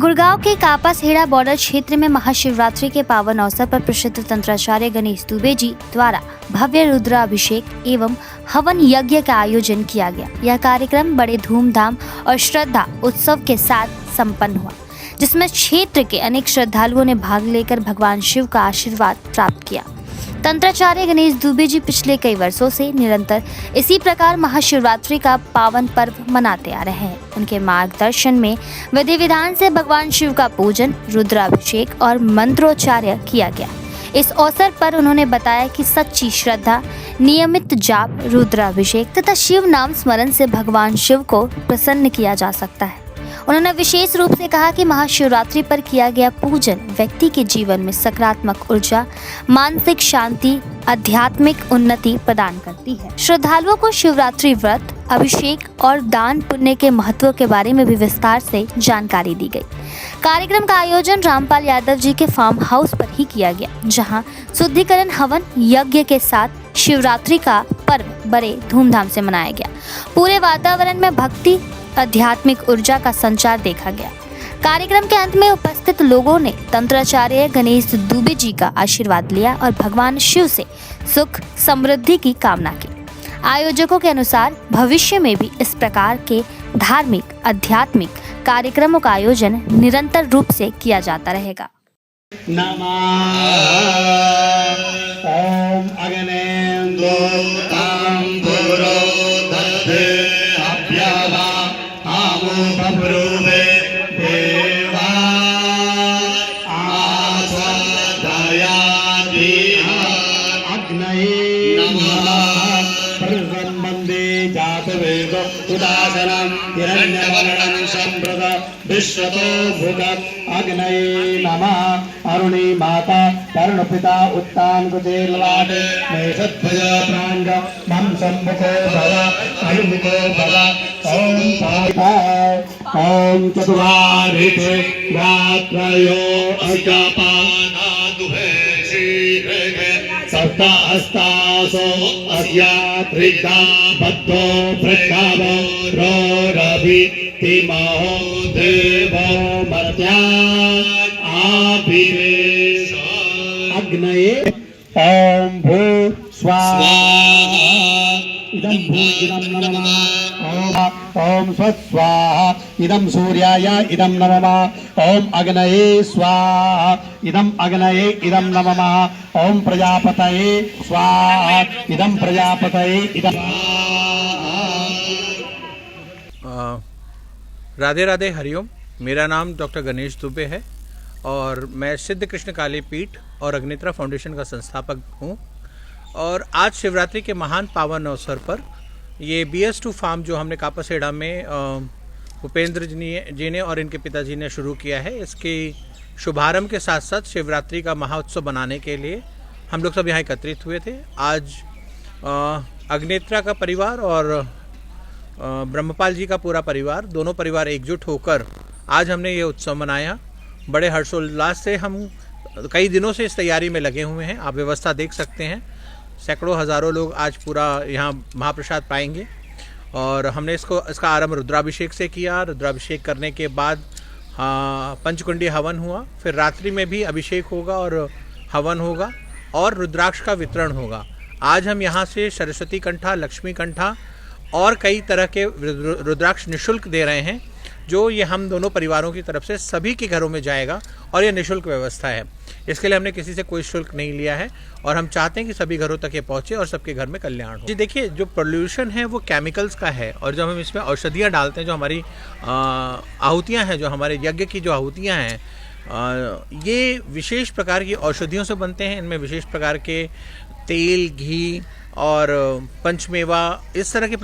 गुड़गांव के कापासेड़ा बॉर्डर क्षेत्र में महाशिवरात्रि के पावन अवसर पर प्रसिद्ध तंत्राचार्य गणेश दुबे जी द्वारा भव्य रुद्राभिषेक एवं हवन यज्ञ का आयोजन किया गया। यह कार्यक्रम बड़े धूमधाम और श्रद्धा उत्सव के साथ संपन्न हुआ, जिसमें क्षेत्र के अनेक श्रद्धालुओं ने भाग लेकर भगवान शिव का आशीर्वाद प्राप्त किया। तंत्राचार्य गणेश दुबे जी पिछले कई वर्षों से निरंतर इसी प्रकार महाशिवरात्रि का पावन पर्व मनाते आ रहे हैं। उनके मार्गदर्शन में विधि विधान से भगवान शिव का पूजन, रुद्राभिषेक और मंत्रोच्चार्य किया गया। इस अवसर पर उन्होंने बताया कि सच्ची श्रद्धा, नियमित जाप, रुद्राभिषेक तथा शिव नाम स्मरण से भगवान शिव को प्रसन्न किया जा सकता है। उन्होंने विशेष रूप से कहा कि महाशिवरात्रि पर किया गया पूजन व्यक्ति के जीवन में सकारात्मक ऊर्जा, मानसिक शांति, आध्यात्मिक उन्नति प्रदान करती है। श्रद्धालुओं को शिवरात्रि व्रत, अभिषेक और दान पुण्य के महत्व के बारे में भी विस्तार से जानकारी दी गई। कार्यक्रम का आयोजन रामपाल यादव जी के फार्म हाउस पर ही किया गया, जहां शुद्धिकरण हवन यज्ञ के साथ शिवरात्रि का पर्व बड़े धूमधाम से मनाया गया। पूरे वातावरण में भक्ति, आध्यात्मिक ऊर्जा का संचार देखा गया। कार्यक्रम के अंत में उपस्थित लोगों ने तंत्राचार्य गणेश दुबे जी का आशीर्वाद लिया और भगवान शिव से सुख समृद्धि की कामना की। आयोजकों के अनुसार भविष्य में भी इस प्रकार के धार्मिक, आध्यात्मिक कार्यक्रमों का आयोजन निरंतर रूप से किया जाता रहेगा। विश्वतो भूगत अग्नये नमः। अरुणी माता कर्ण पिता उत्तान कुचेलवाद मेषध्वज प्रांग मम सम्मुखो भव अनुमुखो भव। ओम चतुर्वारिते रात्रयो अज्ञापानादुहे शीघ्रे सप्तास्तासो अस्यात्रिका बद्धो प्रकावो रोरभि तिमहो देवो मर्त्या आभिवेश अग्नये। ओम भू स्वाहा इदं भूतिदं नमः। ओम स्वस्वाहा इदं सूर्याय इदं नमः। ओम अग्नये स्वाहा इदं अग्नये इदं नमः। ओम प्रजापतये स्वाहा इदं प्रजापतये इदं। राधे राधे, हरिओम। मेरा नाम डॉक्टर गणेश दुबे है और मैं सिद्ध कृष्ण काली पीठ और अग्नित्रा फाउंडेशन का संस्थापक हूँ। और आज शिवरात्रि के महान पावन अवसर पर ये BS2 फार्म जो हमने कापासेड़ा में भूपेंद्र जी ने और इनके पिताजी ने शुरू किया है, इसके शुभारंभ के साथ साथ शिवरात्रि का महाउत्सव बनाने के लिए हम लोग सब यहाँ एकत्रित हुए थे। आज अग्नित्रा का परिवार और ब्रह्मपाल जी का पूरा परिवार, दोनों परिवार एकजुट होकर आज हमने ये उत्सव मनाया। बड़े हर्षोल्लास से हम कई दिनों से इस तैयारी में लगे हुए हैं। आप व्यवस्था देख सकते हैं, सैकड़ों हज़ारों लोग आज पूरा यहाँ महाप्रसाद पाएंगे। और हमने इसका आरंभ रुद्राभिषेक से किया। रुद्राभिषेक करने के बाद पंचकुंडी हवन हुआ, फिर रात्रि में भी अभिषेक होगा और हवन होगा और रुद्राक्ष का वितरण होगा। आज हम यहाँ से सरस्वती कंठा, लक्ष्मी कंठा और कई तरह के रुद्राक्ष निःशुल्क दे रहे हैं, जो ये हम दोनों परिवारों की तरफ से सभी के घरों में जाएगा और ये निःशुल्क व्यवस्था है। इसके लिए हमने किसी से कोई शुल्क नहीं लिया है और हम चाहते हैं कि सभी घरों तक ये पहुँचे और सबके घर में कल्याण हो। जी देखिए, जो पोल्यूशन है वो केमिकल्स का है और जब हम इसमें औषधियाँ डालते हैं, जो हमारी आहुतियाँ हैं, जो हमारे यज्ञ की जो आहुतियाँ हैं, ये विशेष प्रकार की औषधियों से बनते हैं। इनमें विशेष प्रकार के तेल, घी और पंचमेवा, इस तरह के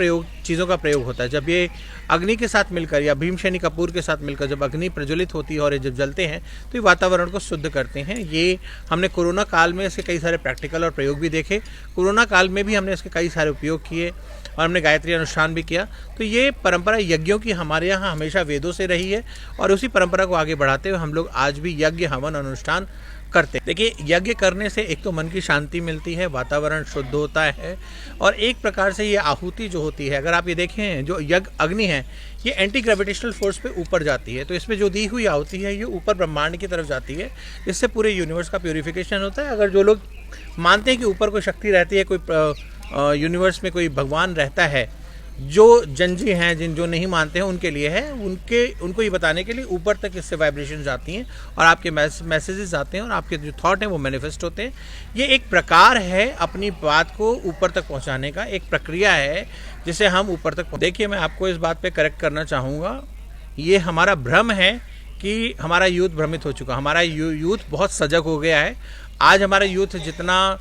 चीज़ों का प्रयोग होता है। जब ये अग्नि के साथ मिलकर या भीमसेनी कपूर के साथ मिलकर जब अग्नि प्रज्वलित होती है और ये जब जलते हैं तो ये वातावरण को शुद्ध करते हैं। ये हमने कोरोना काल में इसके कई सारे प्रैक्टिकल और प्रयोग भी देखे। कोरोना काल में भी हमने इसके कई सारे उपयोग किए और हमने गायत्री अनुष्ठान भी किया। तो ये परंपरा यज्ञों की हमारे यहाँ हमेशा वेदों से रही है और उसी परंपरा को आगे बढ़ाते हुए हम लोग आज भी यज्ञ, हवन, अनुष्ठान करते हैं। देखिए, यज्ञ करने से एक तो मन की शांति मिलती है, वातावरण शुद्ध होता है, और एक प्रकार से ये आहुति जो होती है, अगर आप ये देखें, जो यज्ञ अग्नि है ये एंटी ग्रेविटेशनल फोर्स पे ऊपर जाती है, तो इसमें जो दी हुई आहुति है ये ऊपर ब्रह्मांड की तरफ जाती है, इससे पूरे यूनिवर्स का प्यूरिफिकेशन होता है। अगर जो लोग मानते हैं कि ऊपर कोई शक्ति रहती है, कोई यूनिवर्स में कोई भगवान रहता है, जो जनजी हैं, जो नहीं मानते हैं उनके लिए है, उनको ये बताने के लिए ऊपर तक इससे वाइब्रेशन जाती हैं और आपके मैसेजेस आते हैं और आपके जो थॉट हैं वो मैनिफेस्ट होते हैं। ये एक प्रकार है अपनी बात को ऊपर तक पहुंचाने का, एक प्रक्रिया है जिसे हम ऊपर तक। देखिए, मैं आपको इस बात पे करेक्ट करना चाहूँगा, ये हमारा भ्रम है कि हमारा यूथ भ्रमित हो चुका। हमारा यूथ बहुत सजग हो गया है। आज हमारा यूथ जितना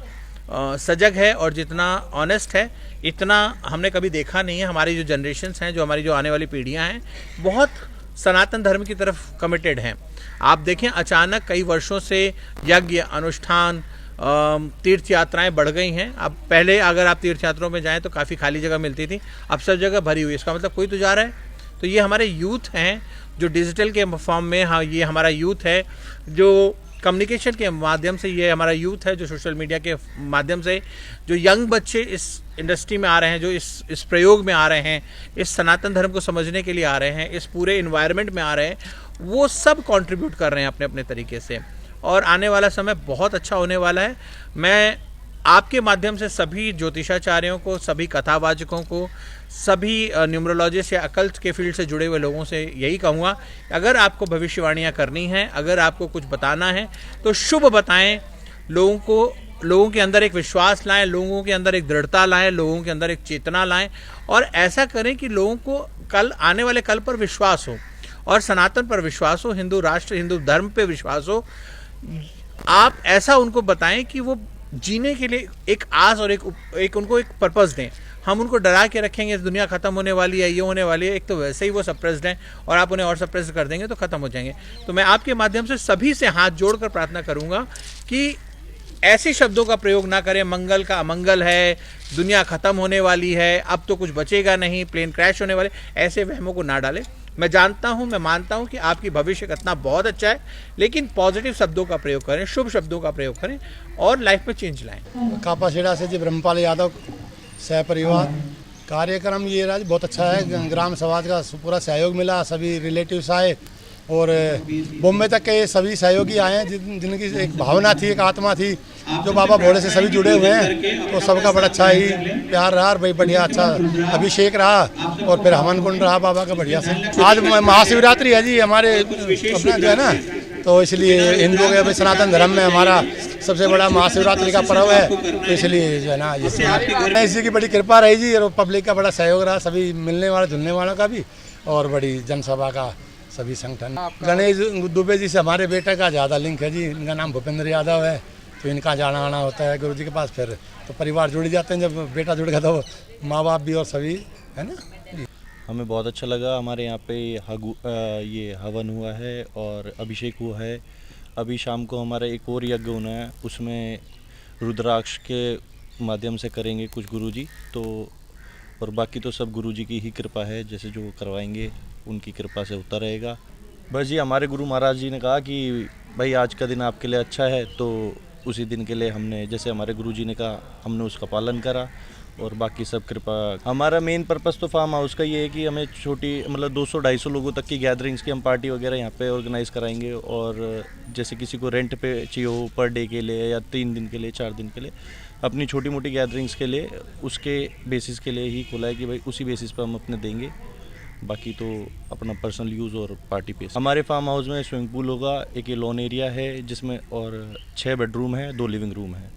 सजग है और जितना ऑनेस्ट है, इतना हमने कभी देखा नहीं है। हमारी जो जनरेशन्स हैं, जो हमारी जो आने वाली पीढ़ियां हैं, बहुत सनातन धर्म की तरफ कमिटेड हैं। आप देखें, अचानक कई वर्षों से यज्ञ, अनुष्ठान, तीर्थ यात्राएं बढ़ गई हैं। अब पहले अगर आप तीर्थ यात्राओं में जाएं तो काफ़ी खाली जगह मिलती थी, अब सब जगह भरी हुई है। इसका मतलब कोई तो जा रहा है। तो ये हमारे यूथ हैं जो डिजिटल के फॉर्म में, हाँ, ये हमारा यूथ है जो कम्युनिकेशन के माध्यम से, ये हमारा यूथ है जो सोशल मीडिया के माध्यम से, जो यंग बच्चे इस इंडस्ट्री में आ रहे हैं, जो इस प्रयोग में आ रहे हैं, इस सनातन धर्म को समझने के लिए आ रहे हैं, इस पूरे इन्वायरमेंट में आ रहे हैं, वो सब कंट्रीब्यूट कर रहे हैं अपने अपने तरीके से। और आने वाला समय बहुत अच्छा होने वाला है। मैं आपके माध्यम से सभी ज्योतिषाचार्यों को, सभी कथावाचकों को, सभी न्यूमरोलॉजिस्ट या अकल्ट के फील्ड से जुड़े हुए लोगों से यही कहूँगा, अगर आपको भविष्यवाणियाँ करनी हैं, अगर आपको कुछ बताना है तो शुभ बताएं। लोगों के अंदर एक विश्वास लाएं, लोगों के अंदर एक दृढ़ता लाएं, लोगों के अंदर एक चेतना लाएं, और ऐसा करें कि लोगों को आने वाले कल पर विश्वास हो, और सनातन पर विश्वास हो, हिंदू राष्ट्र, हिंदू धर्म पे विश्वास हो। आप ऐसा उनको बताएं कि वो जीने के लिए एक आस और एक उनको एक पर्पस दें। हम उनको डरा के रखेंगे, दुनिया खत्म होने वाली है, ये होने वाली है, एक तो वैसे ही वो सप्रेस्ड हैं, और आप उन्हें और सप्रेस कर देंगे तो खत्म हो जाएंगे। तो मैं आपके माध्यम से सभी से हाथ जोड़कर प्रार्थना करूंगा कि ऐसे शब्दों का प्रयोग ना करें, मंगल का अमंगल है, दुनिया खत्म होने वाली है, अब तो कुछ बचेगा नहीं, प्लेन क्रैश होने वाले, ऐसे वहमों को ना डालें। मैं जानता हूं, मैं मानता हूं कि आपकी भविष्य कतना बहुत अच्छा है, लेकिन पॉजिटिव शब्दों का प्रयोग करें, शुभ शब्दों का प्रयोग करें और लाइफ में चेंज लाएं। कापाखेड़ा से जी ब्रह्मपाल यादव सह परिवार। कार्यक्रम ये रहा बहुत अच्छा है, ग्राम समाज का पूरा सहयोग मिला, सभी रिलेटिव्स आए और बॉम्बे तक के सभी सहयोगी आए हैं, जिनकी एक भावना थी, एक आत्मा थी, जो बाबा भोले से सभी जुड़े हुए हैं। तो सबका बड़ा अच्छा ही प्यार रहा और भाई बढ़िया अच्छा अभिषेक रहा, और फिर हवन कुंड रहा बाबा का बढ़िया से। आज महाशिवरात्रि है जी हमारे अपना जो है ना, तो इसलिए हिंदुओं के सनातन धर्म में हमारा सबसे बड़ा महाशिवरात्रि का पर्व है, तो इसलिए जो है ना ये इसी की बड़ी कृपा रही जी, और पब्लिक का बड़ा सहयोग रहा, सभी मिलने वाले जुलने वालों का भी, और बड़ी जनसभा का सभी संगठन। गणेश दुबे जी से हमारे बेटे का ज़्यादा लिंक है जी, इनका नाम भूपेंद्र यादव है, तो इनका जाना आना होता है गुरु जी के पास, फिर तो परिवार जुड़ जाते हैं। जब बेटा जुड़ गया तो माँ बाप भी और सभी, है ना। हमें बहुत अच्छा लगा। हमारे यहाँ पे ये हवन हुआ है और अभिषेक हुआ है। अभी शाम को हमारा एक और यज्ञ होना है, उसमें रुद्राक्ष के माध्यम से करेंगे कुछ गुरुजी, तो और बाकी तो सब गुरुजी की ही कृपा है, जैसे जो करवाएंगे उनकी कृपा से होता रहेगा। बस जी, हमारे गुरु महाराज जी ने कहा कि भाई आज का दिन आपके लिए अच्छा है, तो उसी दिन के लिए हमने, जैसे हमारे गुरुजी ने कहा, हमने उसका पालन करा, और बाकी सब कृपा। हमारा मेन पर्पस तो फार्म हाउस का ये है कि हमें छोटी मतलब 200-250 लोगों तक की गैदरिंग्स की हम पार्टी वगैरह यहाँ पे ऑर्गेनाइज़ कराएंगे, और जैसे किसी को रेंट पे चाहिए हो पर डे के लिए या 3 दिन के लिए, 4 दिन के लिए, अपनी छोटी मोटी गैदरिंग्स के लिए, उसके बेसिस के लिए ही खोला है कि भाई उसी बेसिस पर हम अपने देंगे, बाकी तो अपना पर्सनल यूज़ और पार्टी पे। हमारे फार्म हाउस में स्विमिंग पूल होगा, एक ये लॉन एरिया है जिसमें, और 6 बेडरूम है, 2 लिविंग रूम है।